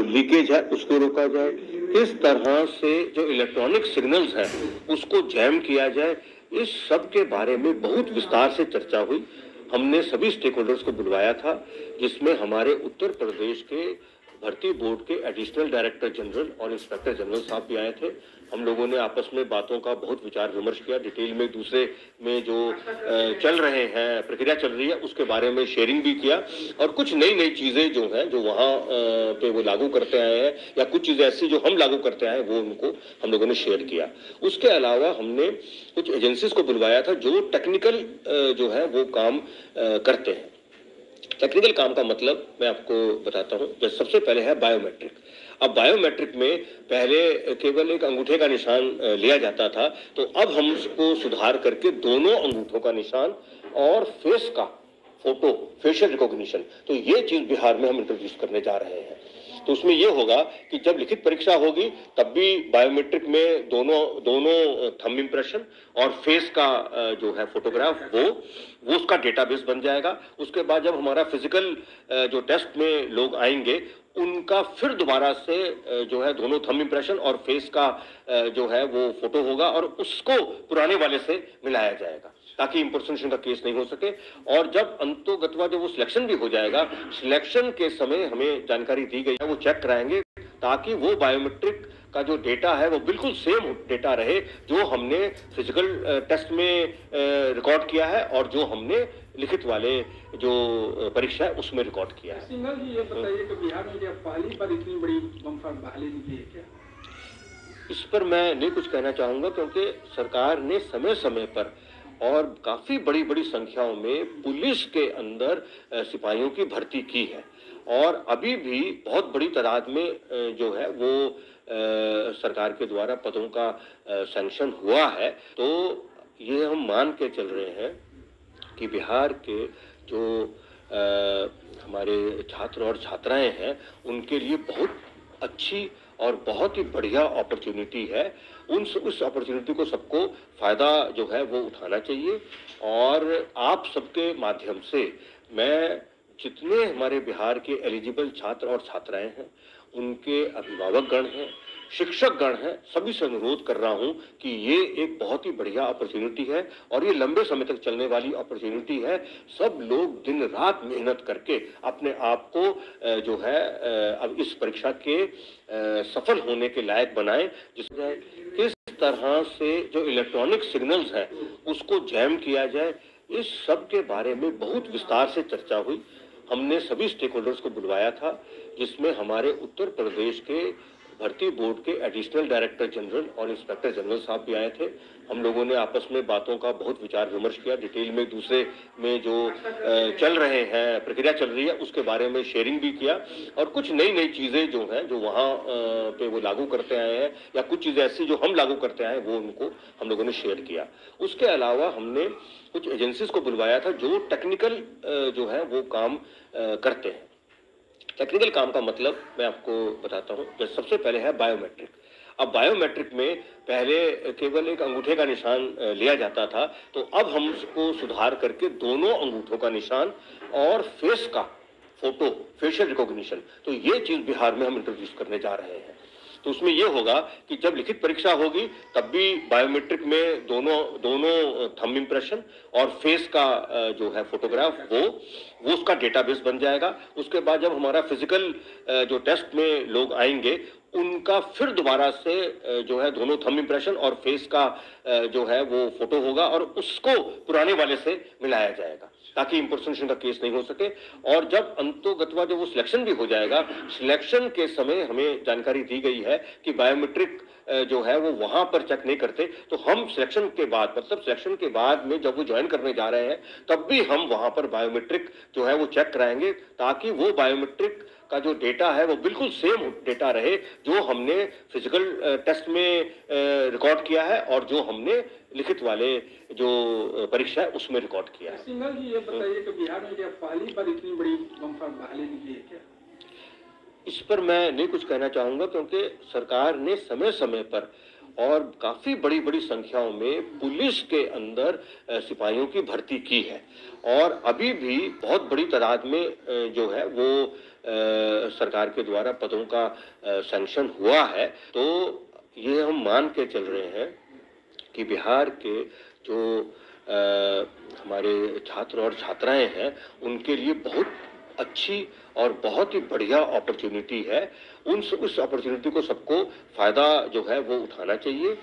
Leakage है उसको रोका जाए, किस तरह से जो इलेक्ट्रॉनिक सिग्नल्स हैं उसको जैम किया जाए, इस सब के बारे में बहुत विस्तार से चर्चा हुई। हमने सभी स्टेक होल्डर्स को बुलवाया था, जिसमें हमारे उत्तर प्रदेश के भर्ती बोर्ड के एडिशनल डायरेक्टर जनरल और इंस्पेक्टर जनरल साहब भी आए थे। हम लोगों ने आपस में बातों का बहुत विचार विमर्श किया, डिटेल में एक दूसरे में जो चल रहे हैं, प्रक्रिया चल रही है उसके बारे में शेयरिंग भी किया, और कुछ नई नई चीजें जो हैं जो वहाँ पे वो लागू करते आए हैं या कुछ चीजें ऐसी जो हम लागू करते आए वो उनको हम लोगों ने शेयर किया। उसके अलावा हमने कुछ एजेंसीज को बुलवाया था जो टेक्निकल जो है वो काम करते हैं। टेक्निकल काम का मतलब मैं आपको बताता हूं। जैसे सबसे पहले है बायोमेट्रिक। अब बायोमेट्रिक में पहले केवल एक अंगूठे का निशान लिया जाता था, तो अब हम उसको सुधार करके दोनों अंगूठों का निशान और फेस का फोटो, फेशियल रिकॉग्निशन, तो ये चीज बिहार में हम इंट्रोड्यूस करने जा रहे हैं। तो उसमें यह होगा कि जब लिखित परीक्षा होगी तब भी बायोमेट्रिक में दोनों थंब इंप्रेशन और फेस का जो है फोटोग्राफ वो उसका डेटाबेस बन जाएगा। उसके बाद जब हमारा फिजिकल जो टेस्ट में लोग आएंगे उनका फिर दोबारा से जो है दोनों थंब इंप्रेशन और फेस का जो है वो फोटो होगा और उसको पुराने वाले से मिलाया जाएगा ताकि इंपर्सनेशन का केस नहीं हो सके। और जब अंतोगत्वा जब वो सिलेक्शन भी हो जाएगा, सिलेक्शन के समय हमें जानकारी दी गई है वो चेक कराएंगे ताकि वो बायोमेट्रिक का जो डेटा है वो बिल्कुल सेम डेटा रहे जो हमने फिजिकल टेस्ट में रिकॉर्ड किया है और जो हमने लिखित वाले जो परीक्षा है उसमें रिकॉर्ड किया है। सिंघल जी ये बताइए कि बिहार में क्या पहली बार इतनी बड़ी बम्पर बहाली निकली है क्या? इस पर मैं नहीं कुछ कहना चाहूंगा क्योंकि सरकार ने समय समय पर और काफी बड़ी बड़ी संख्याओं में पुलिस के अंदर सिपाहियों की भर्ती की है और अभी भी बहुत बड़ी तादाद में जो है वो सरकार के द्वारा पदों का सैंक्शन हुआ है। तो ये हम मान के चल रहे हैं कि बिहार के जो हमारे छात्र और छात्राएं हैं उनके लिए बहुत अच्छी और बहुत ही बढ़िया अपॉर्चुनिटी है। उस अपॉर्चुनिटी को सबको फायदा जो है वो उठाना चाहिए और आप सबके माध्यम से मैं जितने हमारे बिहार के एलिजिबल छात्र और छात्राएं हैं, उनके अभिभावक गण हैं, शिक्षक गण हैं, सभी से अनुरोध कर रहा हूं कि ये एक बहुत ही बढ़िया अपॉर्चुनिटी है और ये लंबे समय तक चलने वाली अपॉर्चुनिटी है। सब लोग दिन रात मेहनत करके अपने आप को जो है अब इस परीक्षा के सफल होने के लायक बनाएं, जिसमें किस तरह से जो इलेक्ट्रॉनिक सिग्नल्स हैं उसको जैम किया जाए, इस सब के बारे में बहुत विस्तार से चर्चा हुई। हमने सभी स्टेक होल्डर्स को बुलवाया था, जिसमें हमारे उत्तर प्रदेश के भर्ती बोर्ड के एडिशनल डायरेक्टर जनरल और इंस्पेक्टर जनरल साहब भी आए थे। हम लोगों ने आपस में बातों का बहुत विचार विमर्श किया, डिटेल में एक दूसरे में जो चल रहे हैं, प्रक्रिया चल रही है उसके बारे में शेयरिंग भी किया, और कुछ नई नई चीजें जो हैं जो वहाँ पे वो लागू करते आए हैं या कुछ चीजें ऐसी जो हम लागू करते आए वो उनको हम लोगों ने शेयर किया। उसके अलावा हमने कुछ एजेंसीज को बुलवाया था जो टेक्निकल जो है वो काम करते हैं। टेक्निकल काम का मतलब मैं आपको बताता हूं। जैसे सबसे पहले है बायोमेट्रिक। अब बायोमेट्रिक में पहले केवल एक अंगूठे का निशान लिया जाता था, तो अब हम उसको सुधार करके दोनों अंगूठों का निशान और फेस का फोटो, फेशियल रिकॉग्निशन, तो ये चीज बिहार में हम इंट्रोड्यूस करने जा रहे हैं। तो उसमें यह होगा कि जब लिखित परीक्षा होगी तब भी बायोमेट्रिक में दोनों थंब इंप्रेशन और फेस का जो है फोटोग्राफ वो उसका डेटाबेस बन जाएगा। उसके बाद जब हमारा फिजिकल जो टेस्ट में लोग आएंगे उनका फिर दोबारा से जो है दोनों थंब इंप्रेशन और फेस का जो है वो फोटो होगा और उसको पुराने वाले से मिलाया जाएगा ताकि इंपर्सनेशन का केस नहीं हो सके। और जब अंतोगत्वा जब वो सिलेक्शन भी हो जाएगा, सिलेक्शन के समय हमें जानकारी दी गई है कि बायोमेट्रिक जो है वो वहां पर चेक नहीं करते, तो हम सिलेक्शन के बाद मतलब सिलेक्शन के बाद में जब वो ज्वाइन करने जा रहे हैं तब भी हम वहां पर बायोमेट्रिक जो है वो चेक कराएंगे ताकि वो बायोमेट्रिक का जो डेटा है वो बिल्कुल सेम डेटा रहे जो हमने फिजिकल टेस्ट में रिकॉर्ड किया है और जो हमने लिखित वाले जो परीक्षा है उसमें रिकॉर्ड किया है। सिंघल जी ये बताइए कि बिहार में क्या पहली बार इतनी बड़ी बम्पर बहाली निकली है क्या? इस पर मैं नहीं कुछ कहना चाहूंगा क्योंकि सरकार ने समय समय पर और काफ़ी बड़ी बड़ी संख्याओं में पुलिस के अंदर सिपाहियों की भर्ती की है और अभी भी बहुत बड़ी तादाद में जो है वो सरकार के द्वारा पदों का सैंक्शन हुआ है। तो ये हम मान के चल रहे हैं कि बिहार के जो हमारे छात्र और छात्राएं हैं उनके लिए बहुत अच्छी और बहुत ही बढ़िया अपॉर्चुनिटी है। उस अपॉर्चुनिटी को सबको फायदा जो है वो उठाना चाहिए।